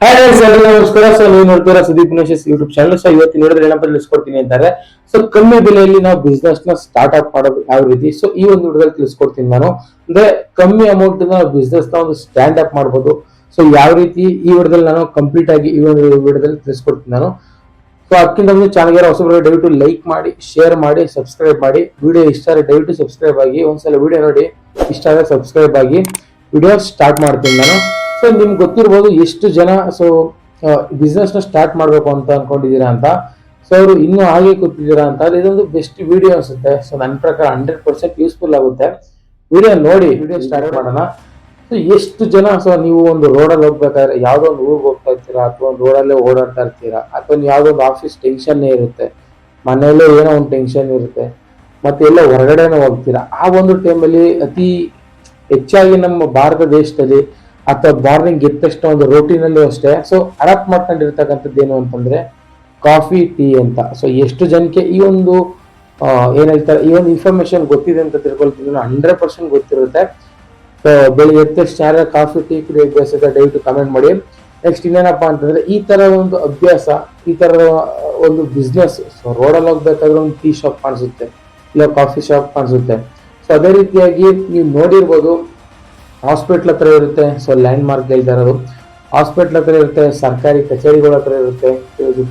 Hi ಎಲ್ಲರಿಗೂ ನಮಸ್ಕಾರ. So ನೀವು ನೋಡ್ತೀರಾ ಸುದೀಪ್ ನೇಷಸ್ ಯೂಟ್ಯೂಬ್ ಚಾನಲ್. ಸೊ ಇವತ್ತು ನೋಡಿದ್ರೆ ಏನಪ್ಪ ತಿಳಿಸ್ಕೊಡ್ತೀನಿ ಅಂತಾರೆ. ಸೊ ಕಮ್ಮಿ ಬೆಲೆಯಲ್ಲಿ ನಾವು ಬಿಸ್ನೆಸ್ ನ ಸ್ಟಾರ್ಟ್ ಅಪ್ ಮಾಡೋದು ಯಾವ ರೀತಿ, ಸೊ ಈ ಒಂದು ವಿಡಿಯೋದಲ್ಲಿ ತಿಳಿಸ್ಕೊಡ್ತೀನಿ ನಾನು. ಅಂದ್ರೆ ಕಮ್ಮಿ ಅಮೌಂಟ್ ನ ಬಿಸ್ನೆಸ್ ನ ಒಂದು ಸ್ಟ್ಯಾಂಡ್ ಅಪ್ ಮಾಡ್ಬೋದು. ಸೊ ಯಾವ ರೀತಿ ಈ ವಿಡಿಯೋದಲ್ಲಿ ನಾನು ಕಂಪ್ಲೀಟ್ ಆಗಿ ಈ ಒಂದು ವಿಡಿಯೋದಲ್ಲಿ ತಿಳಿಸ್ಕೊಡ್ತೀನಿ ನಾನು. ಸೊ ಅದಕ್ಕಿಂತ ಮುಂದೆ ಚಾನಲ್ಗೆ ಹೊಸಬರು ದಯವಿಟ್ಟು ಲೈಕ್ ಮಾಡಿ, ಶೇರ್ ಮಾಡಿ, ಸಬ್ಸ್ಕ್ರೈಬ್ ಮಾಡಿ. ವಿಡಿಯೋ ಇಷ್ಟ ಆದರೆ ದಯವಿಟ್ಟು ಸಬ್ಸ್ಕ್ರೈಬ್ ಆಗಿ. ಒಂದ್ಸಲ ವಿಡಿಯೋ ನೋಡಿ, ಇಷ್ಟ ಆದರೆ ಸಬ್ಸ್ಕ್ರೈಬ್ ಆಗಿ. ವಿಡಿಯೋ ಸ್ಟಾರ್ಟ್ ಮಾಡ್ತೀನಿ ನಾನು. ಸೊ ನಿಮ್ಗೆ ಗೊತ್ತಿರ್ಬೋದು ಎಷ್ಟು ಜನ ಸೊ ಬಿಸ್ನೆಸ್ ನ ಸ್ಟಾರ್ಟ್ ಮಾಡ್ಬೇಕು ಅಂತ ಅನ್ಕೊಂಡಿದ್ದೀರಾ ಅಂತ. ಸೊ ಅವರು ಇನ್ನೂ ಹಾಗೆ ಕೂತಿದ್ದೀರಾ ಅಂತ. ಇದೊಂದು ಬೆಸ್ಟ್ ವಿಡಿಯೋ ಅನ್ಸುತ್ತೆ. ಸೊ ನನ್ನ ಪ್ರಕಾರ 100% ಯೂಸ್ಫುಲ್ ಆಗುತ್ತೆ. ವಿಡಿಯೋ ನೋಡಿ, ವಿಡಿಯೋ ಸ್ಟಾರ್ಟ್ ಮಾಡೋಣ. ಸೊ ಎಷ್ಟು ಜನ, ಸೊ ನೀವು ಒಂದು ರೋಡಲ್ಲಿ ಹೋಗ್ಬೇಕಾದ್ರೆ, ಯಾವ್ದೋ ಒಂದು ಊರಿಗೆ ಹೋಗ್ತಾ ಇರ್ತೀರಾ, ಅಥವಾ ಒಂದು ರೋಡಲ್ಲೇ ಓಡಾಡ್ತಾ ಇರ್ತೀರಾ, ಅಥವಾ ಯಾವ್ದೋ ಒಂದು ಆಫೀಸ್ ಟೆನ್ಷನ್ ಇರುತ್ತೆ, ಮನೆಯಲ್ಲೇ ಏನೋ ಒಂದು ಟೆನ್ಷನ್ ಇರುತ್ತೆ, ಮತ್ತೆ ಎಲ್ಲ ಹೊರಗಡೆನೂ ಹೋಗ್ತೀರಾ. ಆ ಒಂದು ಟೈಮಲ್ಲಿ ಅತಿ ಹೆಚ್ಚಾಗಿ ನಮ್ಮ ಭಾರತ ದೇಶದಲ್ಲಿ ಅಥವಾ ಮಾರ್ನಿಂಗ್ ಎದ್ದ ತಕ್ಷಣ ಒಂದು ರೋಟಿನಲ್ಲೂ ಅಷ್ಟೇ ಸೊ ಅಡಾಪ್ಟ್ ಮಾಡ್ಕೊಂಡಿರ್ತಕ್ಕಂಥದ್ದು ಏನು ಅಂತಂದ್ರೆ ಕಾಫಿ, ಟೀ ಅಂತ. ಸೊ ಎಷ್ಟು ಜನಕ್ಕೆ ಈ ಒಂದು ಏನ್ ಹೇಳ್ತಾರೆ, ಈ ಒಂದು ಇನ್ಫಾರ್ಮೇಶನ್ ಗೊತ್ತಿದೆ ಅಂತ ತಿಳ್ಕೊಳ್ತಿದ್ದೀನಿ. 100% ಗೊತ್ತಿರುತ್ತೆ. ಸೊ ಬೆಳಿಗ್ಗೆ ಎದ್ದ ತಕ್ಷಣ ಯಾರು ಕಾಫಿ, ಟೀ ಕುಡಿಯೋ ಅಭ್ಯಾಸ ಇದೆ ದಯವಿಟ್ಟು ಕಮೆಂಟ್ ಮಾಡಿ. ನೆಕ್ಸ್ಟ್ ಇನ್ನೇನಪ್ಪಾ ಅಂತಂದ್ರೆ ಈ ತರ ಒಂದು ಅಭ್ಯಾಸ, ಈ ತರ ಒಂದು ಬಿಸ್ನೆಸ್, ಸೊ ರೋಡಲ್ಲಿ ಹೋಗ್ಬೇಕಾದ್ರೆ ಒಂದು ಟೀ ಶಾಪ್ ಕಾಣಿಸುತ್ತೆ, ಇಲ್ಲ ಕಾಫಿ ಶಾಪ್ ಕಾಣಿಸುತ್ತೆ. ಸೊ ಅದೇ ರೀತಿಯಾಗಿ ನೀವು ನೋಡಿರ್ಬೋದು, ಹಾಸ್ಪಿಟ್ಲ್ ಹತ್ರ ಇರುತ್ತೆ. ಸೊ ಲ್ಯಾಂಡ್ ಮಾರ್ಕ್ ಹೇಳ್ತಾ ಇರೋದು ಹಾಸ್ಪಿಟ್ಲ್ ಹತ್ರ ಇರುತ್ತೆ, ಸರ್ಕಾರಿ ಕಚೇರಿಗಳ ಹತ್ರ ಇರುತ್ತೆ,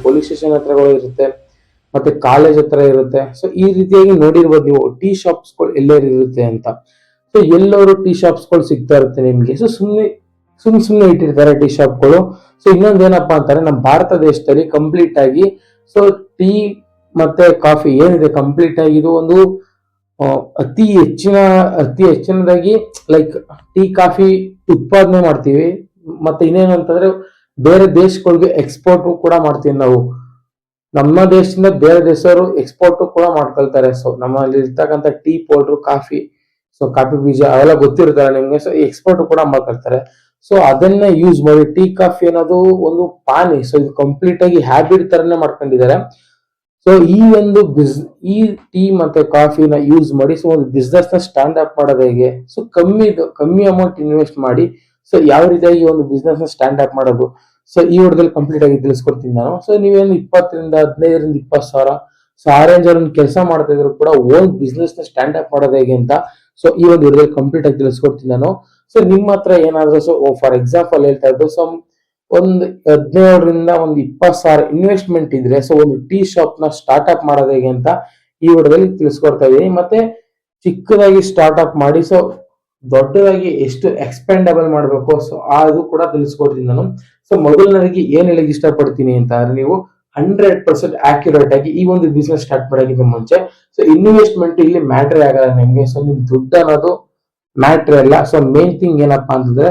ಪೊಲೀಸ್ ಸ್ಟೇಷನ್ ಹತ್ರಗಳು ಇರುತ್ತೆ, ಮತ್ತೆ ಕಾಲೇಜ್ ಹತ್ರ ಇರುತ್ತೆ. ಸೊ ಈ ರೀತಿಯಾಗಿ ನೋಡಿರ್ಬೋದು ನೀವು ಟೀ ಶಾಪ್ಸ್ಗಳು ಎಲ್ಲರೂ ಇರುತ್ತೆ ಅಂತ. ಸೊ ಎಲ್ಲರೂ ಟೀ ಶಾಪ್ಸ್ಗಳು ಸಿಗ್ತಾ ಇರುತ್ತೆ ನಿಮ್ಗೆ. ಸೊ ಸುಮ್ಮನೆ ಇಟ್ಟಿರ್ತಾರೆ ಟೀ ಶಾಪ್ಗಳು. ಸೊ ಇನ್ನೊಂದೇನಪ್ಪಾ ಅಂತಾರೆ, ನಮ್ಮ ಭಾರತ ದೇಶದಲ್ಲಿ ಕಂಪ್ಲೀಟ್ ಆಗಿ ಸೊ ಟೀ ಮತ್ತೆ ಕಾಫಿ ಏನಿದೆ ಕಂಪ್ಲೀಟ್ ಆಗಿ ಇದು ಒಂದು ಅತಿ ಹೆಚ್ಚಿನದಾಗಿ ಲೈಕ್ ಟೀ ಕಾಫಿ ಉತ್ಪಾದನೆ ಮಾಡ್ತೀವಿ. ಮತ್ತೆ ಇನ್ನೇನು ಅಂತಂದ್ರೆ ಬೇರೆ ದೇಶಗಳಿಗೆ ಎಕ್ಸ್ಪೋರ್ಟ್ ಕೂಡ ಮಾಡ್ತೀವಿ ನಾವು. ನಮ್ಮ ದೇಶದಿಂದ ಬೇರೆ ದೇಶವರು ಎಕ್ಸ್ಪೋರ್ಟ್ ಕೂಡ ಮಾಡ್ಕೊಳ್ತಾರೆ. ಸೊ ನಮ್ಮಲ್ಲಿ ಇರ್ತಕ್ಕಂಥ tea powder, coffee, so coffee ಬೀಜ ಅವೆಲ್ಲ ಗೊತ್ತಿರ್ತಾರೆ ನಿಮ್ಗೆ. ಸೊ ಎಕ್ಸ್ಪೋರ್ಟ್ ಕೂಡ ಮಾಡ್ಕೊಳ್ತಾರೆ. ಸೊ ಅದನ್ನ ಯೂಸ್ ಮಾಡಿ ಟೀ ಕಾಫಿ ಅನ್ನೋದು ಒಂದು ಪಾನಿ. ಸೊ ಇದು ಕಂಪ್ಲೀಟ್ ಆಗಿ ಹ್ಯಾಬಿಟ್ ತರನೇ ಮಾಡ್ಕೊಂಡಿದ್ದಾರೆ. ಸೊ ಈ ಟೀ ಮತ್ತೆ ಕಾಫಿನ ಯೂಸ್ ಮಾಡಿ ಸೊ ಒಂದು ಬಿಸ್ನೆಸ್ ನ ಸ್ಟ್ಯಾಂಡ್ ಅಪ್ ಮಾಡೋದು ಹೇಗೆ, ಸೊ ಕಮ್ಮಿ ಅಮೌಂಟ್ ಇನ್ವೆಸ್ಟ್ ಮಾಡಿ ಸೊ ಯಾವ ರೀತಿಯಾಗಿ ಒಂದು ಬಿಸ್ನೆಸ್ ನ ಸ್ಟ್ಯಾಂಡ್ ಅಪ್ ಮಾಡೋದು, ಸೊ ಈ ವಿಡಿಯೋದಲ್ಲಿ ಕಂಪ್ಲೀಟ್ ಆಗಿ ತಿಳಿಸ್ಕೊಡ್ತೀನಿ ನಾನು. ಸೊ ನೀವೇನು 15,000 ಸೊ ಆ ರೇಂಜ್ ಅಲ್ಲಿ ಕೆಲಸ ಮಾಡ್ತಾ ಇದ್ರು ಕೂಡ ಓನ್ ಬಿಸ್ನೆಸ್ ನ ಸ್ಟ್ಯಾಂಡ್ ಅಪ್ ಮಾಡೋದು ಹೇಗೆ ಅಂತ ಸೊ ಈ ಒಂದು ವಿಡಿಯೋದಲ್ಲಿ ಕಂಪ್ಲೀಟ್ ಆಗಿ ತಿಳಿಸ್ಕೊಡ್ತೀನಿ ನಾನು. ಸೊ ನಿಮ್ಮ ಹತ್ರ ಏನಾದ್ರು ಸೊ ಫಾರ್ ಎಕ್ಸಾಂಪಲ್ ಹೇಳ್ತಾ ಇದ್ದು ಸೊ ಒಂದು 15,000 ಒಂದು 20,000 ಇನ್ವೆಸ್ಟ್ಮೆಂಟ್ ಇದ್ರೆ ಸೊ ಒಂದು ಟೀ ಶಾಪ್ ನ ಸ್ಟಾರ್ಟ್ ಅಪ್ ಮಾಡೋದು ಹೇಗೆ ಅಂತ ಈ ವಿಡಿಯೋದಲ್ಲಿ ತಿಳಿಸ್ಕೊಡ್ತಾ ಇದೀನಿ. ಮತ್ತೆ ಚಿಕ್ಕದಾಗಿ ಸ್ಟಾರ್ಟ್ ಅಪ್ ಮಾಡಿ ಸೊ ದೊಡ್ಡದಾಗಿ ಎಷ್ಟು ಎಕ್ಸ್ಪೆಂಡಬಲ್ ಮಾಡಬೇಕು ಸೊ ಅದು ಕೂಡ ತಿಳಿಸ್ಕೊಡ್ತೀನಿ ನಾನು. ಸೊ ಮೊದಲನೇದಾಗಿ ಏನ್ ಹೇಳಕ್ ಇಷ್ಟಪಡ್ತೀನಿ ಅಂತ ಅಂದ್ರೆ, ನೀವು 100% ಆಕ್ಯುರೇಟ್ ಆಗಿ ಈ ಒಂದು ಬಿಸ್ನೆಸ್ ಸ್ಟಾರ್ಟ್ ಮಾಡೋಕ್ಕಿಂತ ಮುಂಚೆ ಸೊ ಇನ್ವೆಸ್ಟ್ಮೆಂಟ್ ಇಲ್ಲಿ ಮ್ಯಾಟ್ರೇ ಆಗಲ್ಲ ನಿಮ್ಗೆ. ಸೊ ನಿಮ್ ದುಡ್ಡು ಅನ್ನೋದು ಮ್ಯಾಟ್ರ್ ಅಲ್ಲ. ಸೊ ಮೇನ್ ಥಿಂಗ್ ಏನಪ್ಪಾ ಅಂತಂದ್ರೆ,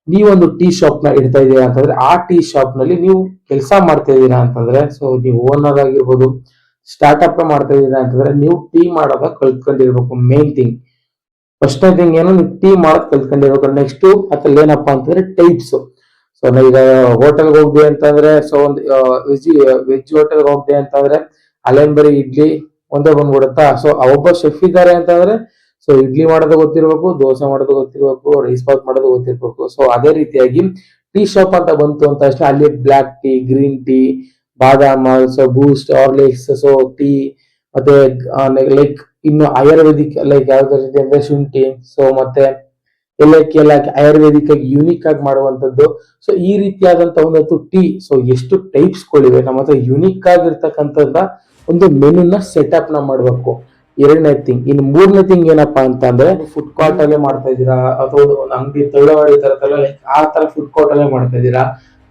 ನೀವೊಂದು ಟೀ ಶಾಪ್ ನ ಇಡ್ತಾ ಇದೀರಾ ಅಂತಂದ್ರೆ ಆ ಟೀ ಶಾಪ್ ನಲ್ಲಿ ನೀವು ಕೆಲಸ ಮಾಡ್ತಾ ಇದೀರಾ ಅಂತಂದ್ರೆ, ಸೊ ನೀವು ಓನರ್ ಆಗಿರ್ಬೋದು, ಸ್ಟಾರ್ಟ್ಅಪ್ ಮಾಡ್ತಾ ಇದೀರಾ ಅಂತಂದ್ರೆ ನೀವು ಟೀ ಮಾಡೋದ ಕಲ್ತ್ಕೊಂಡಿರ್ಬೇಕು. ಮೇನ್ ಥಿಂಗ್, ಫಸ್ಟ್ನೇ ಥಿಂಗ್ ಏನು, ನೀವು ಟೀ ಮಾಡೋದ್ ಕಲ್ತ್ಕೊಂಡಿರ್ಬೇಕು. ನೆಕ್ಸ್ಟ್ ಅದ್ರಲ್ಲಿ ಏನಪ್ಪಾ ಅಂತಂದ್ರೆ ಟೈಪ್ಸ್. ಸೊ ಈಗ ಹೋಟೆಲ್ಗೆ ಹೋಗ್ದೆ ಅಂತಂದ್ರೆ ಸೊ ಒಂದು ವೆಜ್ ಹೋಟೆಲ್ಗೆ ಹೋಗ್ದೆ ಅಂತಂದ್ರೆ ಅಲ್ಲೇನ್ ಬರೀ ಇಡ್ಲಿ ಒಂದೇ ಬಂದ್ಬಿಡುತ್ತಾ. ಸೊ ಒಬ್ಬ ಶೆಫ್ ಇದ್ದಾರೆ ಅಂತಂದ್ರೆ ಸೊ ಇಡ್ಲಿ ಮಾಡೋದು ಗೊತ್ತಿರ್ಬೇಕು, ದೋಸೆ ಮಾಡೋದು ಗೊತ್ತಿರ್ಬೇಕು, ರೈಸ್ ಬಾತ್ ಮಾಡೋದು ಗೊತ್ತಿರ್ಬೇಕು. ಸೊ ಅದೇ ರೀತಿಯಾಗಿ ಟೀ ಶಾಪ್ ಅಂತ ಬಂತು ಅಂತ ಅಷ್ಟೇ ಅಲ್ಲಿ ಬ್ಲಾಕ್ ಟೀ, ಗ್ರೀನ್ ಟೀ, ಬಾದಾಮ್, ಸೊ ಬೂಸ್ಟ್, ಹಾರ್ಲಿಕ್ಸ್, ಸೊ ಟೀ, ಮತ್ತೆ ಲೈಕ್ ಇನ್ನು ಆಯುರ್ವೇದಿಕ್ ಲೈಕ್ ಯಾವ್ದು ರೀತಿ ಅಂದ್ರೆ ಶುಂಠಿ, ಸೊ ಮತ್ತೆ ಏಲಕ್ಕಿ ಎಲ್ಲ ಆಯುರ್ವೇದಿಕ್ ಆಗಿ ಯೂನಿಕ್ ಆಗಿ ಮಾಡುವಂತದ್ದು. ಸೊ ಈ ರೀತಿಯಾದಂತ ಒಂದು ಟೀ ಸೊ ಎಷ್ಟು ಟೈಪ್ಸ್ ಗಳಿವೆ ನಮ್ಮ ಹತ್ರ. ಯೂನಿಕ್ ಆಗಿರ್ತಕ್ಕಂಥದ್ದ ಒಂದು ಮೆನುನ ಸೆಟಪ್ ನ ಮಾಡ್ಬೇಕು. ಎರಡನೇ ಥಿಂಗ್. ಇನ್ನು ಮೂರನೇ ಥಿಂಗ್ ಏನಪ್ಪಾ ಅಂತ ಅಂದ್ರೆ, ಫುಡ್ ಕೋರ್ಟ್ ಅಲ್ಲೇ ಮಾಡ್ತಾ ಇದೀರಾ ಅಥವಾ ಒಂದು ಅಂಗಡಿ ತಳ್ಳವಾಡಿ ತರತ್ತಲ್ಲ ಲೈಕ್ ಆ ತರ ಫುಡ್ ಕೋರ್ಟ್ ಅಲ್ಲೇ ಮಾಡ್ತಾ ಇದೀರಾ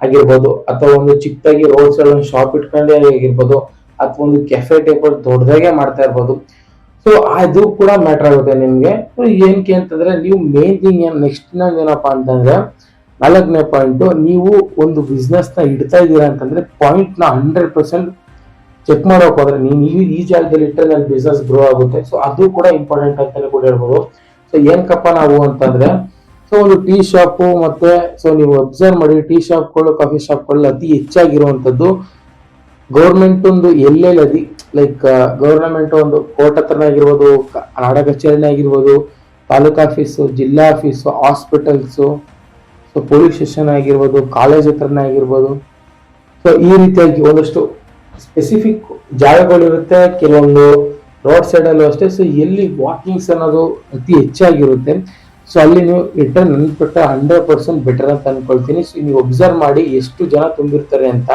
ಆಗಿರ್ಬೋದು, ಅಥವಾ ಒಂದು ಚಿಕ್ಕದಾಗಿ ರೋಡ್ ಸೈಡ್ ಒಂದು ಶಾಪ್ ಇಟ್ಕೊಂಡೇ ಆಗಿರ್ಬೋದು, ಅಥವಾ ಒಂದು ಕೆಫೆ ಟೈಪ್ ದೊಡ್ಡದಾಗೆ ಮಾಡ್ತಾ ಇರ್ಬೋದು. ಸೊ ಅದು ಕೂಡ ಮ್ಯಾಟರ್ ಆಗುತ್ತೆ ನಿಮ್ಗೆ. ಏನಕ್ಕೆ ಅಂತಂದ್ರೆ, ನೀವು ಮೇನ್ ಥಿಂಗ್ ನೆಕ್ಸ್ಟ್ ಏನಪ್ಪಾ ಅಂತಂದ್ರೆ 4ನೇ ಪಾಯಿಂಟ್, ನೀವು ಒಂದು ಬಿಸ್ನೆಸ್ ನ ಇಡ್ತಾ ಇದ್ದೀರಾ ಅಂತಂದ್ರೆ ಪಾಯಿಂಟ್ ನ 100% ಚೆಕ್ ಮಾಡೋಕೆ ಹೋದ್ರೆ ನೀವು ಈ ಜಾಗದಲ್ಲಿ ಇಟ್ಟರೆ ನನ್ನ ಬಿಸ್ನೆಸ್ ಗ್ರೋ ಆಗುತ್ತೆ. ಸೊ ಅದು ಕೂಡ ಇಂಪಾರ್ಟೆಂಟ್ ಅಂತಾನೆ ಕೂಡ ಹೇಳ್ಬೋದು. ಸೊ ಏನ್ಕಪ್ಪ ನಾವು ಅಂತಂದ್ರೆ, ಸೊ ಒಂದು ಟೀ ಶಾಪು ಮತ್ತೆ ಸೊ ನೀವು ಅಬ್ಸರ್ವ್ ಮಾಡಿ, ಟೀ ಶಾಪ್ಗಳು, ಕಾಫಿ ಶಾಪ್ಗಳು ಅತಿ ಹೆಚ್ಚಾಗಿರುವಂತದ್ದು ಗೌರ್ಮೆಂಟ್ ಒಂದು ಎಲ್ಲೆಲ್ಲಿ ಲೈಕ್ ಗೌರ್ಮೆಂಟ್ ಒಂದು ಕೋರ್ಟ್ ಹತ್ರನೇ ಆಗಿರ್ಬೋದು, ನಾಡ ಕಚೇರಿನೇ ಆಗಿರ್ಬೋದು, ತಾಲೂಕ್ ಆಫೀಸು, ಜಿಲ್ಲಾ office, hospitals, so so police station ಆಗಿರ್ಬೋದು, ಕಾಲೇಜ್ ಹತ್ರನೇ ಆಗಿರ್ಬೋದು. ಸೊ ಈ ರೀತಿಯಾಗಿ ಒಂದಷ್ಟು ಸ್ಪೆಸಿಫಿಕ್ ಜಾಗಗಳಿರುತ್ತೆ, ಕೆಲವೊಂದು ರೋಡ್ ಸೈಡ್ ಅಲ್ಲೂ ಅಷ್ಟೇ. ಸೊ ಎಲ್ಲಿ ವಾಕಿಂಗ್ಸ್ ಅನ್ನೋದು ಅತಿ ಹೆಚ್ಚಾಗಿರುತ್ತೆ, ಸೊ ಅಲ್ಲಿ ನೀವು ಇಟ್ಟರೆ ನನ್ನ ಪ್ರಕಾರ 100% ಬೆಟರ್ ಅಂತ ಅನ್ಕೊಳ್ತೀನಿ. ಸೊ ನೀವು ಒಬ್ಸರ್ವ್ ಮಾಡಿ ಎಷ್ಟು ಜನ ತುಂಬಿರ್ತಾರೆ ಅಂತ.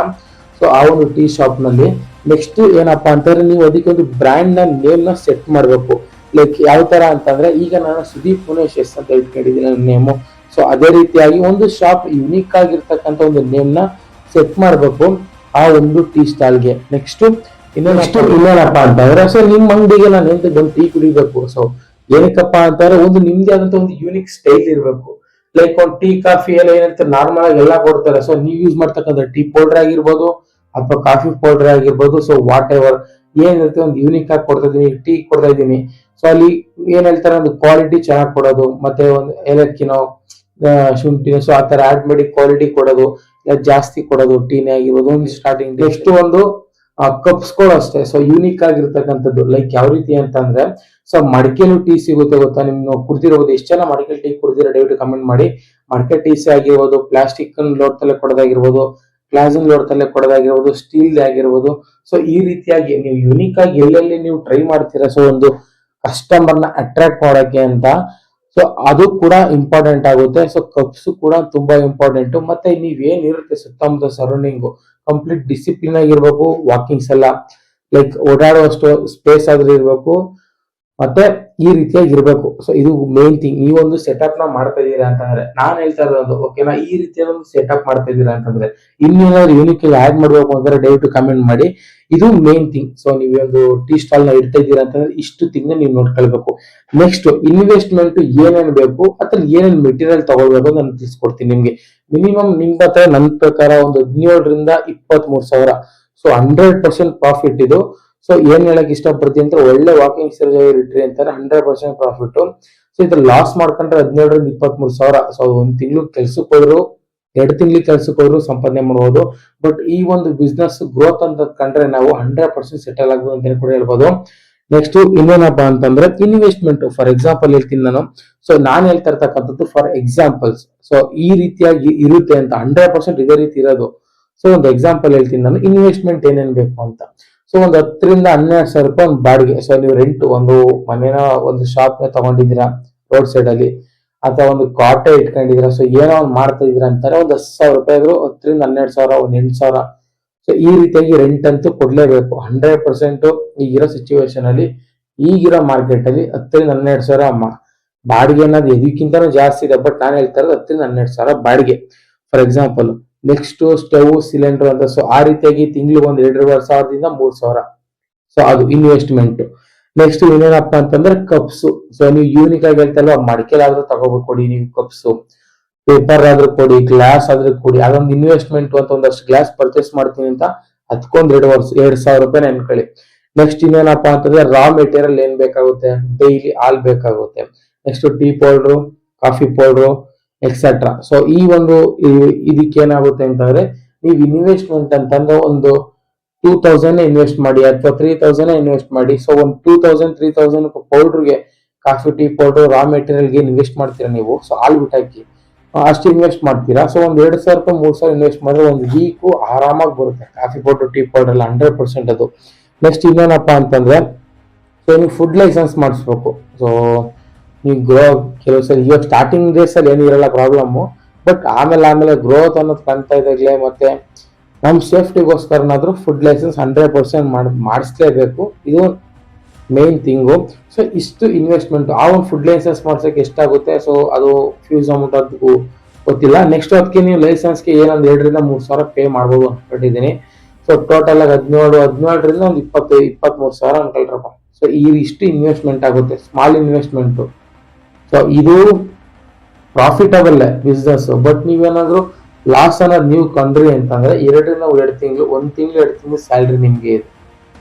ಸೊ ಆ ಒಂದು ಟೀ ಶಾಪ್ ನಲ್ಲಿ ನೆಕ್ಸ್ಟ್ ಏನಪ್ಪಾ ಅಂತಂದ್ರೆ, ನೀವು ಅದಕ್ಕೊಂದು ಬ್ರ್ಯಾಂಡ್ ನ ನೇಮ್ ನ ಸೆಟ್ ಮಾಡಬೇಕು. ಲೈಕ್ ಯಾವ ತರ ಅಂತಂದ್ರೆ, ಈಗ ನಾನು ಸುದೀಪ್ ಪುಣೇಶ್ ಅಂತ ಇಟ್ಕೊಂಡಿದ್ದೀನಿ ನನ್ನ ನೇಮು. ಸೊ ಅದೇ ರೀತಿಯಾಗಿ ಒಂದು ಶಾಪ್ ಯುನಿಕ್ ಆಗಿರ್ತಕ್ಕಂಥ ಒಂದು ನೇಮ್ ನ ಸೆಟ್ ಮಾಡಬೇಕು ಆ ಒಂದು ಟೀ ಸ್ಟಾಲ್ಗೆ. ನೆಕ್ಸ್ಟ್ ಇನ್ನೇನಪ್ಪಾ ಅಂತಂದ್ರೆ, ಸೊ ನಿಮ್ ಅಂಗಡಿಗೆ ನಾನು ಎಂತ ಬಂದು ಟೀ ಕುಡಿಬೇಕು. ಸೊ ಏನಕ್ಕಪ್ಪ ಅಂತಂದ್ರೆ, ಒಂದು ನಿಮ್ದೇ ಆದಂತ ಒಂದು ಯೂನಿಕ್ ಸ್ಟೈಲ್ ಇರಬೇಕು. ಲೈಕ್ ಒಂದು ಟೀ ಕಾಫಿ ಎಲ್ಲ ಏನಂತ ನಾರ್ಮಲ್ ಆಗಿ ಎಲ್ಲಾ ಕೊಡ್ತಾರೆ. ಸೊ ನೀವು ಯೂಸ್ ಮಾಡ್ತಕ್ಕಂಥ ಟೀ ಪೌಡರ್ ಆಗಿರ್ಬೋದು ಅಥವಾ ಕಾಫಿ ಪೌಡರ್ ಆಗಿರ್ಬೋದು, ಸೊ ವಾಟ್ ಎವರ್ ಏನಿರುತ್ತೆ ಒಂದು ಯೂನಿಕ್ ಆಗಿ ಕೊಡ್ತಾ ಇದೀನಿ, ಟೀ ಕೊಡ್ತಾ ಇದೀನಿ. ಸೊ ಅಲ್ಲಿ ಏನ್ ಹೇಳ್ತಾರೆ, ಒಂದು ಕ್ವಾಲಿಟಿ ಚೆನ್ನಾಗಿ ಕೊಡೋದು, ಮತ್ತೆ ಒಂದು ಏಲಕ್ಕಿನೋ ಶುಂಠಿನೋ ಸೊ ಆ ತರ ಆಡ್ ಮಾಡಿ ಕ್ವಾಲಿಟಿ ಕೊಡೋದು, ಜಾಸ್ತಿ ಕೊಡೋದು ಟೀನೇ ಆಗಿರ್ಬೋದು. ಒಂದು ಸ್ಟಾರ್ಟಿಂಗ್ ನೆಕ್ಸ್ಟ್ ಒಂದು ಕಪ್ಸ್ ಗಳು ಅಷ್ಟೇ. ಸೊ ಯೂನಿಕ್ ಆಗಿರ್ತಕ್ಕಂಥದ್ದು ಲೈಕ್ ಯಾವ ರೀತಿ ಅಂತಂದ್ರೆ, ಸೊ ಮಡಿಕೆಲು ಟೀ ಸಿಗುತ್ತೆ ಗೊತ್ತಾ, ನಿಮ್ ಕುಡ್ದಿರೋದು ಎಷ್ಟು ಜನ ಮಡಿಕೆ ಟೀ ಕುಡ್ದಿರೋ ದಯವಿಟ್ಟು ಕಮೆಂಟ್ ಮಾಡಿ. ಮಡಿಕೆ ಟೀ ಆಗಿರ್ಬೋದು, ಪ್ಲಾಸ್ಟಿಕ್ ಲೋಡ್ ತಲೆ ಕೊಡೋದಾಗಿರ್ಬೋದು, ಗ್ಲಾಸ್ ಲೋಡ್ ತಲೆ ಕೊಡೋದಾಗಿರ್ಬೋದು, ಸ್ಟೀಲ್ ಆಗಿರ್ಬೋದು. ಸೊ ಈ ರೀತಿಯಾಗಿ ನೀವು ಯೂನಿಕ್ ಆಗಿ ಎಲ್ಲೆಲ್ಲಿ ನೀವು ಟ್ರೈ ಮಾಡ್ತೀರಾ, ಸೊ ಒಂದು ಕಸ್ಟಮರ್ ನ ಅಟ್ರಾಕ್ಟ್ ಮಾಡೋಕೆ ಅಂತ. ಸೊ ಅದು ಕೂಡ ಇಂಪಾರ್ಟೆಂಟ್ ಆಗುತ್ತೆ. ಸೊ ಕಪ್ಸ್ ಕೂಡ ತುಂಬಾ ಇಂಪಾರ್ಟೆಂಟ್. ಮತ್ತೆ ನೀವ್ ಏನಿರುತ್ತೆ ಸುತ್ತಮುತ್ತ ಸರೌಂಡಿಂಗು ಕಂಪ್ಲೀಟ್ ಡಿಸಿಪ್ಲಿನ್ ಆಗಿರ್ಬೇಕು. ವಾಕಿಂಗ್ಸ್ ಎಲ್ಲ ಲೈಕ್ ಓಡಾಡುವಷ್ಟು ಸ್ಪೇಸ್ ಆದ್ರೂ ಇರ್ಬೇಕು, ಮತ್ತೆ ಈ ರೀತಿಯಾಗಿ ಇರ್ಬೇಕು. ಸೊ ಇದು ಮೇನ್ ಥಿಂಗ್. ನೀವೊಂದು ಸೆಟಪ್ ನ ಮಾಡ್ತಾ ಇದೀರಾ ಅಂತಂದ್ರೆ, ನಾನ್ ಹೇಳ್ತಾ ಇರೋದು ಓಕೆನಾ, ಈ ರೀತಿಯ ಒಂದು ಸೆಟಪ್ ಮಾಡ್ತಾ ಇದೀರಾ ಅಂತಂದ್ರೆ, ಇನ್ನೇನಾದ್ರು ಯೂನಿಕ್ ಆಡ್ ಮಾಡ್ಬೇಕು ಅಂದ್ರೆ ದಯವಿಟ್ಟು ಕಮೆಂಟ್ ಮಾಡಿ. ಇದು ಮೇನ್ ಥಿಂಗ್. ಸೊ ನೀವು ಒಂದು ಟೀ ಸ್ಟಾಲ್ ನ ಇಡ್ತಾ ಇದ್ದೀರಾ ಅಂತಂದ್ರೆ ಇಷ್ಟು ತಿಂಗ್ ನೀವು ನೋಡ್ಕೊಳ್ಬೇಕು. ನೆಕ್ಸ್ಟ್ ಇನ್ವೆಸ್ಟ್ಮೆಂಟ್ ಏನೇನ್ ಬೇಕು ಅಥವಾ ಏನೇನ್ ಮೆಟೀರಿಯಲ್ ತಗೊಳ್ಬೇಕು ಅಂತ ನಾನು ತಿಳಿಸ್ಕೊಡ್ತೀನಿ ನಿಮ್ಗೆ. ಮಿನಿಮಮ್ ನಿಮ್ ಹತ್ರ ನನ್ನ ಪ್ರಕಾರ ಒಂದು 17,000 ರಿಂದ 23,000. ಸೊ 100% ಪ್ರಾಫಿಟ್ ಇದು. ಸೊ ಏನ್ ಹೇಳಕ್ ಇಷ್ಟಪಡ್ತೀನಿ ಅಂತ, ಒಳ್ಳೆ ವಾಕಿಂಗ್ ಇಟ್ರಿ ಅಂತಾರೆ 100% ಪ್ರಾಫಿಟ್. ಸೊ ಇದ್ರ ಲಾಸ್ ಮಾಡ್ಕೊಂಡ್ರೆ 17,000 ರಿಂದ 23,000. ಸೊ ಒಂದ್ ತಿಂಗಳು ಕೆಲ್ಸಕ್ಕೆ ಹೋದ್ರು, 2 ತಿಂಗಳಿಗೆ ಕೆಲ್ಸಕ್ಕೆ ಹೋದ್ರು ಸಂಪಾದನೆ ಮಾಡಬಹುದು. ಬಟ್ ಈ ಒಂದು ಬಿಸ್ನೆಸ್ ಗ್ರೋತ್ ಅಂತ ಕಂಡ್ರೆ ನಾವು 100% ಸೆಟಲ್ ಆಗ್ಬೋದು ಅಂತ ಕೂಡ ಹೇಳ್ಬೋದು. ನೆಕ್ಸ್ಟ್ ಇನ್ನೇನಪ್ಪಾ ಅಂತಂದ್ರೆ, ಇನ್ವೆಸ್ಟ್ಮೆಂಟ್ ಫಾರ್ ಎಕ್ಸಾಂಪಲ್ ಹೇಳ್ತೀನಿ ನಾನು. ಸೊ ನಾನ್ ಹೇಳ್ತಾ ಇರ್ತಕ್ಕಂಥದ್ದು ಫಾರ್ ಎಕ್ಸಾಂಪಲ್ಸ್. ಸೊ ಈ ರೀತಿಯಾಗಿ ಇರುತ್ತೆ ಅಂತ 100% ಇದೇ ರೀತಿ ಇರೋದು. ಸೊ ಒಂದು ಎಕ್ಸಾಂಪಲ್ ಹೇಳ್ತೀನಿ ನಾನು, ಇನ್ವೆಸ್ಟ್ಮೆಂಟ್ ಏನೇನ್ ಬೇಕು ಅಂತ. ಸೊ ಒಂದು 10,000 ರಿಂದ 12,000 ರೂಪಾಯಿ ಒಂದು ಬಾಡಿಗೆ. ಸೊ ನೀವು ರೆಂಟ್ ಒಂದು ಮನೇನ ಒಂದು ಶಾಪ್ ನ ತಗೊಂಡಿದ್ದೀರಾ ರೋಡ್ ಸೈಡ್ ಅಲ್ಲಿ, ಅಥವಾ ಒಂದು ಕಾಟೆ ಇಟ್ಕೊಂಡಿದ್ದೀರಾ, ಸೊ ಏನೋ ಒಂದು ಮಾಡ್ತಾ ಇದೀರಾ ಅಂತಾರೆ, ಒಂದು 10,000 ರೂಪಾಯಿ ಆದ್ರೂ 10,000 ರಿಂದ 12,000, ಒಂದು 8,000. ಸೊ ಈ ರೀತಿಯಾಗಿ ರೆಂಟ್ ಅಂತೂ ಕೊಡ್ಲೇಬೇಕು 100%. ಈಗಿರೋ ಸಿಚುವೇಶನ್ ಅಲ್ಲಿ, ಈಗಿರೋ ಮಾರ್ಕೆಟ್ ಅಲ್ಲಿ 10,000 ರಿಂದ 12,000 ಬಾಡಿಗೆ ಅನ್ನೋದು ಇದಕ್ಕಿಂತನೂ ಜಾಸ್ತಿ ಇದೆ. ಬಟ್ ನಾನು ಹೇಳ್ತಾ ಇರೋದು 10,000 ರಿಂದ 12,000 ಬಾಡಿಗೆ for example. Next stove, cylinder ಅಂತ. ಸೊ ಆ ರೀತಿಯಾಗಿ ತಿಂಗಳಿಗೆ ಒಂದು 2,500 ದಿಂದ 3,000. ಸೊ ಅದು ಇನ್ವೆಸ್ಟ್ಮೆಂಟ್. ನೆಕ್ಸ್ಟ್ ಇನ್ನೇನಪ್ಪ ಅಂತಂದ್ರೆ ಕಪ್ಸ್. ಸೊ ನೀವು ಯೂನಿಕ್ ಆಗಿ ಹೇಳ್ತಲ್ವಾ, ಮಡಿಕೆಲಾದ್ರೂ ತಗೋಬೇಕು ಕೊಡಿ ನೀವು ಕಪ್ಸ್, ಪೇಪರ್ ಆದ್ರೂ ಕೊಡಿ, ಗ್ಲಾಸ್ ಆದ್ರೂ ಕೊಡಿ. ಅದೊಂದು ಇನ್ವೆಸ್ಟ್ಮೆಂಟ್ ಅಂತ. ಒಂದಷ್ಟು ಗ್ಲಾಸ್ ಪರ್ಚೇಸ್ ಮಾಡ್ತೀನಿ ಅಂತ ಅದಕ್ಕೊಂದು 2,000 ರೂಪಾಯಿ ಅನ್ಕೊಳ್ಳಿ. ನೆಕ್ಸ್ಟ್ ಇನ್ನೇನಪ್ಪಾ ಅಂತಂದ್ರೆ, ರಾ ಮೆಟೀರಿಯಲ್ ಏನ್ ಬೇಕಾಗುತ್ತೆ, ಡೈಲಿ ಹಾಲ್ ಬೇಕಾಗುತ್ತೆ. Next tea powder, coffee powder etcetera. So ಈ ಒಂದು ಇದಕ್ಕೆ ಏನಾಗುತ್ತೆ ಅಂತಂದ್ರೆ, ನೀವು ಇನ್ವೆಸ್ಟ್ಮೆಂಟ್ ಅಂತಂದ್ರೆ ಒಂದು 2,000 ಇನ್ವೆಸ್ಟ್ ಮಾಡಿ ಅಥವಾ 3,000 ಇನ್ವೆಸ್ಟ್ ಮಾಡಿ. ಸೊ ಒಂದು 2,000-3,000 ಪೌಡರ್ಗೆ, ಕಾಫಿ ಟೀ ಪೌಡರ್ ರಾ ಮೆಟೀರಿಯಲ್ಗೆ ಇನ್ವೆಸ್ಟ್ ಮಾಡ್ತೀರಾ ನೀವು. ಸೊ ಹಾಲ್ ಬಿಟ್ಟಾಕಿ ಅಷ್ಟು ಇನ್ವೆಸ್ಟ್ ಮಾಡ್ತೀರಾ. ಸೊ ಒಂದ್ 2,000 ರೂಪಾಯಿ 3,000 ಇನ್ವೆಸ್ಟ್ ಮಾಡಿದ್ರೆ ಒಂದು ವೀಕ್ ಆರಾಮಾಗಿ ಬರುತ್ತೆ ಕಾಫಿ ಪೌಡರ್, ಟೀ ಪೌಡರ್ ಎಲ್ಲ 100% ಅದು. ನೆಕ್ಸ್ಟ್ ಇನ್ನೇನಪ್ಪಾ ಅಂತಂದ್ರೆ, ಸೊ ನೀವು ಫುಡ್ ಲೈಸೆನ್ಸ್ ಮಾಡಿಸ್ಬೇಕು. ಸೊ ನೀವು ಕೆಲವು ಸರಿ ಇವಾಗ ಸ್ಟಾರ್ಟಿಂಗ್ ಡೇಸ್ ಅಲ್ಲಿ ಏನಿರಲ್ಲ ಪ್ರಾಬ್ಲಮ್, ಬಟ್ ಆಮೇಲೆ ಗ್ರೋತ್ ಅನ್ನೋದು ಕಾಣ್ತಾ ಇದ್ದಾಗಲೇ, ಮತ್ತೆ ನಮ್ ಸೇಫ್ಟಿಗೋಸ್ಕರನಾದ್ರೂ ಫುಡ್ ಲೈಸೆನ್ಸ್ 100% ಮಾಡಿಸ್ಲೇಬೇಕು. ಇದು ಮೇನ್ ಥಿಂಗು. ಸೊ ಇಷ್ಟು ಇನ್ವೆಸ್ಟ್ಮೆಂಟ್. ಆ ಒಂದು ಫುಡ್ ಲೈಸೆನ್ಸ್ ಮಾಡ್ಸಕ್ಕೆ ಎಷ್ಟಾಗುತ್ತೆ, ಸೊ ಅದು ಫ್ಯೂಸ್ ಅಮೌಂಟ್ ಅದು ಗೊತ್ತಿಲ್ಲ. ನೆಕ್ಸ್ಟ್ ಅದಕ್ಕೆ ನೀವು ಲೈಸೆನ್ಸ್ಗೆ ಏನೊಂದು 2,000 ರಿಂದ 3,000 ಪೇ ಮಾಡ್ಬೋದು ಅನ್ಕೊಂಡಿದ್ದೀನಿ. ಸೊ ಟೋಟಲ್ ಆಗಿ 17 ರಿಂದ ಒಂದು 20-23,000 ಅನ್ಕೊಳ್ರಪ್ಪ. ಸೊ ಇಷ್ಟು ಇನ್ವೆಸ್ಟ್ಮೆಂಟ್ ಆಗುತ್ತೆ, ಸ್ಮಾಲ್ ಇನ್ವೆಸ್ಟ್ಮೆಂಟ್. ಸೊ ಇದು ಪ್ರಾಫಿಟಬಲ್ ಬಿಸ್ನೆಸ್. ಬಟ್ ನೀವೇನಾದ್ರೂ ಲಾಸ್ ಅನ್ನೋದು ನೀವು ಕಂಡ್ರಿ ಅಂತಂದ್ರೆ 2 ರಿಂದ 2 ತಿಂಗಳು, 1 ತಿಂಗಳು 2 ತಿಂಗಳು ಸ್ಯಾಲ್ರಿ ನಿಮ್ಗೆ ಇದೆ.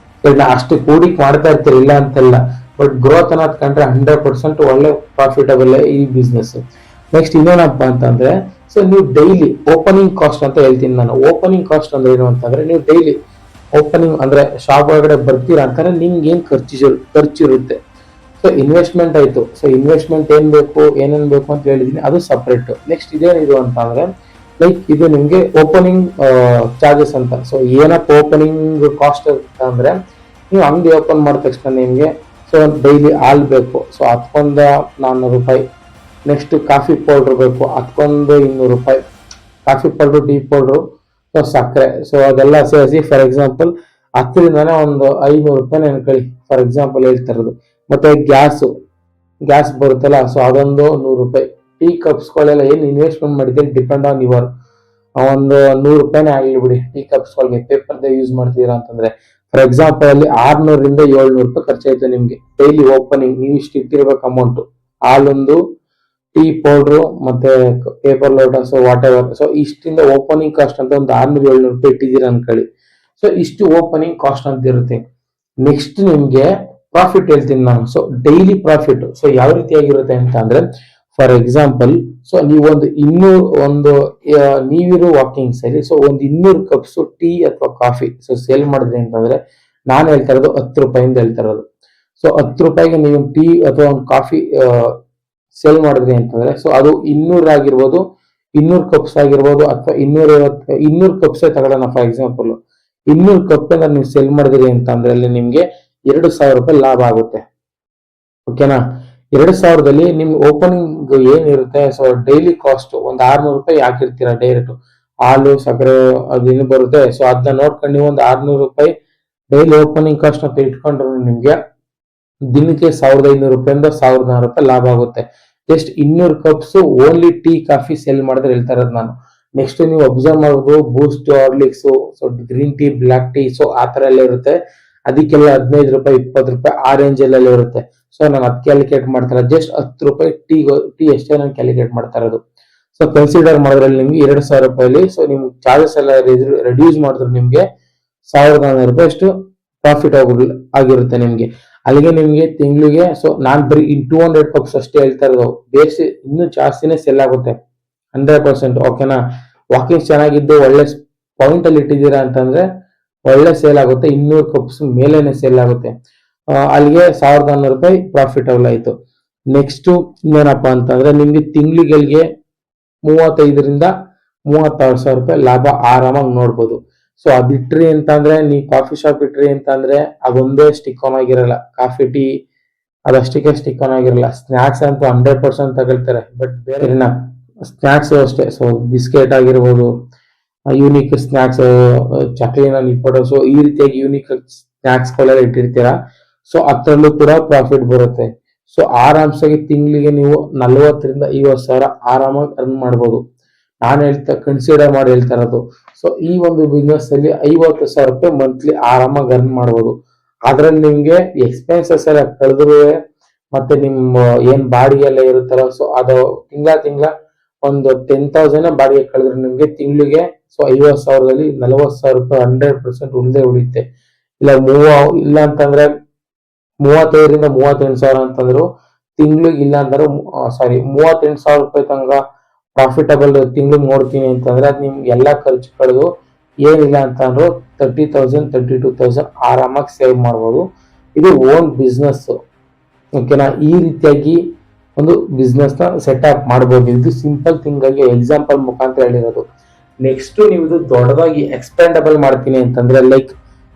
ಅಷ್ಟು ಕೂಡಿಕ್ ಮಾಡ್ತಾ ಇರ್ತೀರಿ, ಇಲ್ಲ ಅಂತಲ್ಲ. ಬಟ್ ಗ್ರೋತ್ ಅನ್ನೋದು ಕಂಡ್ರೆ 100% ಒಳ್ಳೆ ಪ್ರಾಫಿಟಬಲ್ ಈ ಬಿಸ್ನೆಸ್. ನೆಕ್ಸ್ಟ್ ಇನ್ನೇನಪ್ಪ ಅಂತಂದ್ರೆ, ಸೊ ನೀವು ಡೈಲಿ ಓಪನಿಂಗ್ ಕಾಸ್ಟ್ ಅಂತ ಹೇಳ್ತೀನಿ ನಾನು. ಓಪನಿಂಗ್ ಕಾಸ್ಟ್ ಅಂದ್ರೆ ಏನು ಅಂತಂದ್ರೆ, ನೀವು ಡೈಲಿ ಓಪನಿಂಗ್ ಅಂದ್ರೆ ಶಾಪ್ ಒಳಗಡೆ ಬರ್ತೀರಾ ಅಂತಂದ್ರೆ ನಿಮ್ಗೆ ಏನ್ ಖರ್ಚಿರುತ್ತೆ. ಸೊ ಇನ್ವೆಸ್ಟ್ಮೆಂಟ್ ಆಯ್ತು. ಸೊ ಇನ್ವೆಸ್ಟ್ಮೆಂಟ್ ಏನೇನ್ ಬೇಕು ಅಂತ ಹೇಳಿದೀನಿ, ಅದು ಸಪ್ರೇಟ್. ನೆಕ್ಸ್ಟ್ ಇದೇನಿದು ಅಂತ ಅಂದ್ರೆ ಲೈಕ್ ಇದು ನಿಮ್ಗೆ ಓಪನಿಂಗ್ ಚಾರ್ಜಸ್ ಅಂತ. ಸೊ ಏನಪ್ಪ ಓಪನಿಂಗ್ ಕಾಸ್ಟ್ ಅಂತ ಅಂದ್ರೆ, ನೀವು ಅಂಗಡಿ ಓಪನ್ ಮಾಡಿದ ತಕ್ಷಣ ನಿಮ್ಗೆ ಸೊ ಡೈಲಿ ಹಾಲ್ ಬೇಕು, ಸೊ ಅದಕ್ಕೊಂದು 400 ರೂಪಾಯಿ. ನೆಕ್ಸ್ಟ್ ಕಾಫಿ ಪೌಡರ್ ಬೇಕು, ಅದಕ್ಕೊಂದು 200 ರೂಪಾಯಿ. Coffee powder, tea powder, so ಸಕ್ಕರೆ, ಸೊ ಅದೆಲ್ಲ ಸೇರಿಸಿ ಫಾರ್ ಎಕ್ಸಾಂಪಲ್ 10ರಿಂದಾನೇ ಒಂದು 500 ರೂಪಾಯಿ ಅನ್ಕೊಳ್ಳಿ, ಫಾರ್ ಎಕ್ಸಾಂಪಲ್ ಹೇಳ್ತಾ ಇರೋದು. ಮತ್ತೆ ಗ್ಯಾಸ್ ಬರುತ್ತಲ್ಲ, ಸೊ ಅದೊಂದು 100 ರೂಪಾಯಿ. ಟೀ ಕಪ್ಸ್ಗಳೆಲ್ಲ ಏನು ಇನ್ವೆಸ್ಟ್ಮೆಂಟ್ ಮಾಡಿದ್ರೆ ಡಿಪೆಂಡ್ ಆನ್ ಯುವರ್, ಒಂದು 100 ರೂಪಾಯಿನೇ ಆಗಲಿ ಬಿಡಿ. ಟೀ ಕಪ್ಸ್ಗಳಿಗೆ ಪೇಪರ್ ಯೂಸ್ ಮಾಡ್ತೀರಾ ಅಂತಂದ್ರೆ ಫಾರ್ ಎಕ್ಸಾಂಪಲ್ ಅಲ್ಲಿ 600ರಿಂದ 700 ರೂಪಾಯಿ ಖರ್ಚಾಯ್ತು ನಿಮ್ಗೆ ಡೈಲಿ ಓಪನಿಂಗ್. ನೀವು ಇಷ್ಟು ಇಟ್ಟಿರ್ಬೇಕು ಅಮೌಂಟ್, ಹಾಲೊಂದು, ಟೀ ಪೌಡ್ರು, ಮತ್ತೆ ಪೇಪರ್ ಲೋಟಸ್, ವಾಟ್ ಎವರ್. ಸೊ ಇಷ್ಟಿಂದ ಓಪನಿಂಗ್ ಕಾಸ್ಟ್ ಅಂತ ಒಂದು 600-700 ರೂಪಾಯಿ ಇಟ್ಟಿದ್ದೀರಾ ಅನ್ಕೊಳ್ಳಿ. ಸೊ ಇಷ್ಟು ಓಪನಿಂಗ್ ಕಾಸ್ಟ್ ಅಂತ ಇರುತ್ತೆ. ನೆಕ್ಸ್ಟ್ ನಿಮ್ಗೆ ಪ್ರಾಫಿಟ್ ಹೇಳ್ತೀನಿ ನಾನು. ಸೊ ಡೈಲಿ ಪ್ರಾಫಿಟ್ ಸೊ ಯಾವ ರೀತಿಯಾಗಿರುತ್ತೆ ಅಂತ ಅಂದ್ರೆ ಫಾರ್ ಎಕ್ಸಾಂಪಲ್, ಸೊ ನೀವೊಂದು ನೀವಿರೋ ವಾಕಿಂಗ್ಸ್ ಅಲ್ಲಿ ಸೊ ಒಂದು 200 ಕಪ್ಸ್ ಟೀ ಅಥವಾ ಕಾಫಿ ಸೊ ಸೇಲ್ ಮಾಡಿದ್ರಿ ಅಂತಂದ್ರೆ, ನಾನು ಹೇಳ್ತಾ ಇರೋದು 10 ರೂಪಾಯಿಂದ ಹೇಳ್ತಾ ಇರೋದು. ಸೊ 10 ರೂಪಾಯಿಗೆ ನೀವು ಟೀ ಅಥವಾ ಒಂದು ಕಾಫಿ ಸೇಲ್ ಮಾಡಿದ್ರಿ ಅಂತಂದ್ರೆ, ಸೊ ಅದು 200 ಆಗಿರ್ಬೋದು, 200 ಕಪ್ಸ್ ಆಗಿರ್ಬೋದು, ಅಥವಾ 250 ಕಪ್ಸೇ ತಗೊಳ್ಳೋಣ ಫಾರ್ ಎಕ್ಸಾಂಪಲ್. 200 ಕಪ್ ನೀವು ಸೇಲ್ ಮಾಡಿದ್ರಿ ಅಂತ ಅಂದ್ರೆ ಅಲ್ಲಿ ನಿಮ್ಗೆ 2000 ರೂಪಾಯಿ ಲಾಭ ಆಗುತ್ತೆ. ಓಕೆನಾ? 2000ದಲ್ಲಿ ನಿಮ್ ಓಪನಿಂಗ್ ಏನಿರುತ್ತೆ, ಸೊ ಡೈಲಿ ಕಾಸ್ಟ್ ಒಂದು 600 ರೂಪಾಯಿ ಹಾಕಿರ್ತೀರಾ ಡೈರೆಕ್ಟ್. ಹಾಲು, ಸಕ್ಕರೆ ಅದೇನು ಬರುತ್ತೆ, ಸೊ ಅದನ್ನ ನೋಡ್ಕೊಂಡು ನೀವು ಒಂದು 600 ರೂಪಾಯಿ ಡೈಲಿ ಓಪನಿಂಗ್ ಕಾಸ್ಟ್ ಅಂತ ಇಟ್ಕೊಂಡ್ರು ನಿಮ್ಗೆ ದಿನಕ್ಕೆ 1500 ರೂಪಾಯಿಂದ 1400 ರೂಪಾಯಿ ಲಾಭ ಆಗುತ್ತೆ. Just 200 cups only tea coffee sale ಮಾಡಿದ್ರೆ ಹೇಳ್ತಾ ಇರೋದು ನಾನು. ನೆಕ್ಸ್ಟ್ ನೀವು ಅಬ್ಸರ್ವ್ ಮಾಡೋದು Boost, Horlicks, so green tea, black tea, so ಆ ತರ ಎಲ್ಲ ಇರುತ್ತೆ. ಅದಕ್ಕೆಲ್ಲ 15 ರೂಪಾಯಿ, 20 ರೂಪಾಯಿ ಆ ರೇಂಜ್ ಎಲ್ಲ ಇರುತ್ತೆ. ಸೊ ನಾನು ಅದು ಕ್ಯಾಲ್ಕುಲೇಟ್ ಮಾಡ್ತಾರೆ, ಜಸ್ಟ್ 10 ರೂಪಾಯಿ ಟೀ ಅಷ್ಟೇ ನಾನು ಕ್ಯಾಲ್ಕುಲೇಟ್ ಮಾಡ್ತಾ ಇರೋದು. ಸೊ ಕನ್ಸಿಡರ್ ಮಾಡಿದ್ರಲ್ಲಿ ನಿಮ್ಗೆ 2000 ರೂಪಾಯಿಲಿ ಸೊ ನಿಮ್ ಚಾರ್ಜಸ್ ಎಲ್ಲ ರೆಡ್ಯೂಸ್ ಮಾಡಿದ್ರು ನಿಮ್ಗೆ 1400 ರೂಪಾಯಿ ಅಷ್ಟು ಪ್ರಾಫಿಟ್ ಆಗಿರುತ್ತೆ ನಿಮ್ಗೆ. ಅಲ್ಲಿಗೆ ನಿಮ್ಗೆ ತಿಂಗಳಿಗೆ ಸೊ ನಾನ್ ಬರೀ 200 ಕಪ್ಸ್ ಅಷ್ಟೇ ಹೇಳ್ತಾ ಇರೋದು, ಬೇಸಿ ಇನ್ನೂ ಜಾಸ್ತಿನೇ ಸೆಲ್ ಆಗುತ್ತೆ 100%. ಓಕೆನಾ? ವಾಕಿಂಗ್ ಚೆನ್ನಾಗಿದ್ದು ಒಳ್ಳೆ ಪಾಯಿಂಟ್ ಅಲ್ಲಿ ಇಟ್ಟಿದ್ದೀರಾ ಅಂತಂದ್ರೆ ಒಳ್ಳೆ ಸೇಲ್ ಆಗುತ್ತೆ. 200 ಕಪ್ಸ್ ಮೇಲೇನೆ ಸೇಲ್ ಆಗುತ್ತೆ. ಅಲ್ಲಿಗೆ 1400 ರೂಪಾಯಿ ಪ್ರಾಫಿಟಬಲ್ ಆಯ್ತು. ನೆಕ್ಸ್ಟ್ ಇನ್ನೇನಪ್ಪ ಅಂತಂದ್ರೆ ನಿಮ್ಗೆ ತಿಂಗಳಿಗೆ 35ರಿಂದ 36,000 ರೂಪಾಯಿ ಲಾಭ ಆರಾಮಾಗಿ ನೋಡ್ಬೋದು. ಸೊ ಅದಿಟ್ರಿ ಅಂತಂದ್ರೆ ನೀವು ಕಾಫಿ ಶಾಪ್ ಇಟ್ರಿ ಅಂತಂದ್ರೆ ಅದೊಂದೇ ಸ್ಟಿಕ್ ಆನ್ ಆಗಿರಲ್ಲ. ಕಾಫಿ ಟೀ ಅದಷ್ಟಕ್ಕೆ ಸ್ಟಿಕ್ ಆನ್ ಆಗಿರಲ್ಲ. ಸ್ನಾಕ್ಸ್ ಅಂತೂ 100% ತಗೊಳ್ತಾರೆ, ಬಟ್ ಬೇರೆ ಸ್ನಾಕ್ಸ್ ಅಷ್ಟೇ. ಸೊ ಬಿಸ್ಕೆಟ್ ಆಗಿರ್ಬೋದು, ಯೂನಿಕ್ ಸ್ನಾಕ್ಸ್, ಚಕ್ಲಿನ ನಿಪ್ಪಟ್ಟು, ಸೊ ಈ ರೀತಿಯಾಗಿ ಯೂನಿಕ್ ಸ್ನಾಕ್ಸ್ ಗಳೆಲ್ಲ ಇಟ್ಟಿರ್ತೀರಾ. ಸೊ ಅದರಲ್ಲೂ ಕೂಡ ಪ್ರಾಫಿಟ್ ಬರುತ್ತೆ. ಸೊ ಆರಾಮ್ಸಾಗಿ ತಿಂಗಳಿಗೆ ನೀವು 40ರಿಂದ 50,000 ಆರಾಮಾಗಿ ಅರ್ನ್ ಮಾಡ್ಬೋದು. ನಾನು ಕನ್ಸಿಡರ್ ಮಾಡಿ ಹೇಳ್ತಾ ಇರೋದು. ಸೊ ಈ ಒಂದು ಬಿಸ್ನೆಸ್ ಅಲ್ಲಿ 50,000 ರೂಪಾಯಿ ಮಂತ್ಲಿ ಆರಾಮಾಗಿ ಅರ್ನ್ ಮಾಡ್ಬೋದು. ಅದ್ರಲ್ಲಿ ನಿಮ್ಗೆ ಎಕ್ಸ್ಪೆನ್ಸಸ್ ಎಲ್ಲ ಕಳೆದ್ರು, ಮತ್ತೆ ನಿಮ್ಮ ಏನ್ ಬಾಡಿಗೆ ಎಲ್ಲ ಇರುತ್ತಲ್ಲ, ಸೊ ಅದು ತಿಂಗಳ ಒಂದು 10,000 ಬಾಡಿಗೆ ಕಳೆದ್ರೆ ನಿಮ್ಗೆ ತಿಂಗಳಿಗೆ ಸೊ 50,000ದಲ್ಲಿ 40,000 ರೂಪಾಯಿ 100% ಉಳಿದೇ ಉಳಿಯುತ್ತೆ. ಇಲ್ಲ ಅಂತಂದ್ರೆ 35ರಿಂದ 38,000 ಅಂತಂದ್ರು ತಿಂಗ್ಳಿಗೆ, ಇಲ್ಲ ಅಂದ್ರೆ 38,000 ರೂಪಾಯಿ ತನಕ ಪ್ರಾಫಿಟಬಲ್ ತಿಂಗ್ಳಿಗೆ ನೋಡ್ತೀನಿ ಅಂತಂದ್ರೆ ಅದ್ ನಿಮ್ಗೆ ಎಲ್ಲಾ ಖರ್ಚು ಕಳೆದು ಏನಿಲ್ಲ ಅಂತಂದ್ರು 30,000 32,000 ಆರಾಮಾಗಿ ಸೇವ್ ಮಾಡ್ಬೋದು. ಇದು ಓನ್ ಬಿಸ್ನೆಸ್. ಓಕೆನಾ? ಈ ರೀತಿಯಾಗಿ ಒಂದು ಬಿಸ್ನೆಸ್ ನ ಸೆಟ್ ಅಪ್ ಮಾಡಬಹುದು. ಇದು ಸಿಂಪಲ್ ಥಿಂಗ್ ಆಗಿ ಎಕ್ಸಾಂಪಲ್ ಮುಖಾಂತರ ಹೇಳಿರೋದು. ನೆಕ್ಸ್ಟ್ ನೀವು ಇದು ದೊಡ್ಡದಾಗಿ ಎಕ್ಸ್ಪೆಂಡಬಲ್ ಮಾಡ್ತೀನಿ ಅಂತಂದ್ರೆ, ಲೈಕ್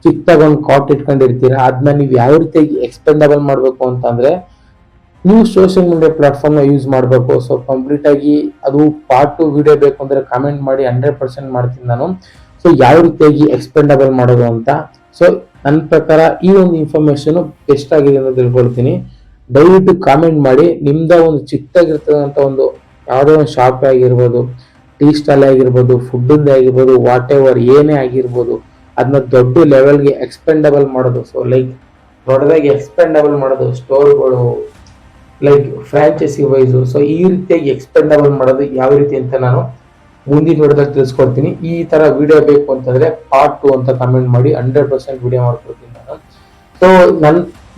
ಚಿಕ್ಕದಾಗ ಒಂದು ಕಾಟ್ ಇಟ್ಕೊಂಡಿರ್ತೀರಾ, ಅದನ್ನ ನೀವು ಯಾವ ರೀತಿಯಾಗಿ ಎಕ್ಸ್ಪೆಂಡಬಲ್ ಮಾಡ್ಬೇಕು ಅಂತಂದ್ರೆ ನೀವು ಸೋಷಿಯಲ್ ಮೀಡಿಯಾ ಪ್ಲಾಟ್ಫಾರ್ಮ್ ನ ಯೂಸ್ ಮಾಡಬೇಕು. ಸೊ ಕಂಪ್ಲೀಟ್ ಆಗಿ ಅದು ಪಾರ್ಟ್ 2 ವಿಡಿಯೋ ಬೇಕು ಅಂದ್ರೆ ಕಾಮೆಂಟ್ ಮಾಡಿ, 100% ಮಾಡ್ತೀನಿ ನಾನು. ಸೊ ಯಾವ ರೀತಿಯಾಗಿ ಎಕ್ಸ್ಪೆಂಡಬಲ್ ಮಾಡೋದು ಅಂತ. ಸೊ ನನ್ನ ಪ್ರಕಾರ ಈ ಒಂದು ಇನ್ಫಾರ್ಮೇಶನ್ ಬೆಸ್ಟ್ ಆಗಿದೆ ಅಂತ ತಿಳ್ಕೊಳ್ತೀನಿ. ದಯವಿಟ್ಟು ಕಾಮೆಂಟ್ ಮಾಡಿ. ನಿಮ್ದ ಒಂದು ಚಿಕ್ಕದಾಗಿರ್ತಕ್ಕಂಥ ಒಂದು ಯಾವುದೋ ಒಂದು ಶಾಪ್ ಆಗಿರ್ಬೋದು, ಟೀ ಸ್ಟಾಲ್ ಆಗಿರ್ಬೋದು, ಫುಡ್ ಆಗಿರ್ಬೋದು, ವಾಟ್ ಎವರ್ ಏನೇ ಆಗಿರ್ಬೋದು, ಅದನ್ನ ದೊಡ್ಡ ಲೆವೆಲ್ಗೆ ಎಕ್ಸ್ಪೆಂಡಬಲ್ ಮಾಡೋದು. ಸೊ ಲೈಕ್ ದೊಡ್ಡದಾಗಿ ಎಕ್ಸ್ಪೆಂಡಬಲ್ ಮಾಡೋದು, ಸ್ಟೋರ್ಗಳು, ಲೈಕ್ ಫ್ರಾಂಚೈಸಿ ವೈಸು. ಸೊ ಈ ರೀತಿಯಾಗಿ ಎಕ್ಸ್ಪೆಂಡಬಲ್ ಮಾಡೋದು ಯಾವ ರೀತಿ ಅಂತ ನಾನು ಮುಂದಿನ ವಿಡಿಯೋದಲ್ಲಿ ತಿಳಿಸ್ಕೊಡ್ತೀನಿ. ಈ ತರ ವಿಡಿಯೋ ಬೇಕು ಅಂತಂದ್ರೆ ಪಾರ್ಟ್ 2 ಅಂತ ಕಮೆಂಟ್ ಮಾಡಿ, 100% ವಿಡಿಯೋ ಮಾಡ್ಕೊಡ್ತೀನಿ ನಾನು. ಸೊ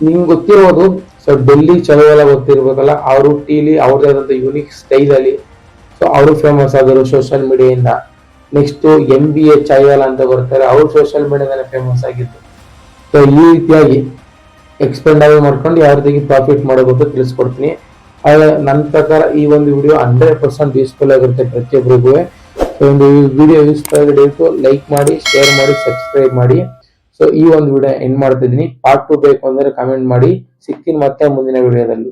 ನಿಮ್ಗೆ ಗೊತ್ತಿರೋದು, ಸೊ ಡೆಲ್ಲಿ ಚಲೋವೆಲ್ಲ ಗೊತ್ತಿರ್ಬೇಕಲ್ಲ, ಅವರು ಟೀಲಿ ಅವ್ರದೇ ಆದಂತ ಯೂನಿಕ್ ಸ್ಟೈಲ್ ಅಲ್ಲಿ ಸೊ ಅವರು ಫೇಮಸ್ ಆದರು ಸೋಷಿಯಲ್ ಮೀಡಿಯಾದಿಂದ. ನೆಕ್ಸ್ಟ್ MBA ಚಾಯ್ವಾಲ ಅಂತ ಬರ್ತಾರೆ, ಅವರು ಸೋಷಿಯಲ್ ಮೀಡಿಯಾದಲ್ಲಿ ಫೇಮಸ್ ಆಗಿತ್ತು. ಸೊ ಈ ರೀತಿಯಾಗಿ ಎಕ್ಸ್ಪೆಂಡ್ ಆಗಿ ಮಾಡ್ಕೊಂಡು ಯಾವ ರೀತಿ ಪ್ರಾಫಿಟ್ ಮಾಡೋದು ಅಂತ ತಿಳಿಸ್ಕೊಡ್ತೀನಿ. ನನ್ನ ಪ್ರಕಾರ ಈ ಒಂದು ವಿಡಿಯೋ 100% ಯೂಸ್ಫುಲ್ ಆಗಿರುತ್ತೆ ಪ್ರತಿಯೊಬ್ಬರಿಗೂ. ಒಂದು ವಿಡಿಯೋ ಯೂಸ್ಫುಲ್ ಆಗಿ ಲೈಕ್ ಮಾಡಿ, ಶೇರ್ ಮಾಡಿ, ಸಬ್ಸ್ಕ್ರೈಬ್ ಮಾಡಿ. ಸೊ ಈ ಒಂದು ವಿಡಿಯೋ ಎಂಡ್ ಮಾಡ್ತಿದ್ದೀನಿ. ಪಾರ್ಟ್ 2 ಬೇಕು ಅಂದ್ರೆ ಕಮೆಂಟ್ ಮಾಡಿ. ಸಿಗ್ತೀನಿ ಮತ್ತೆ ಮುಂದಿನ ವಿಡಿಯೋದಲ್ಲಿ.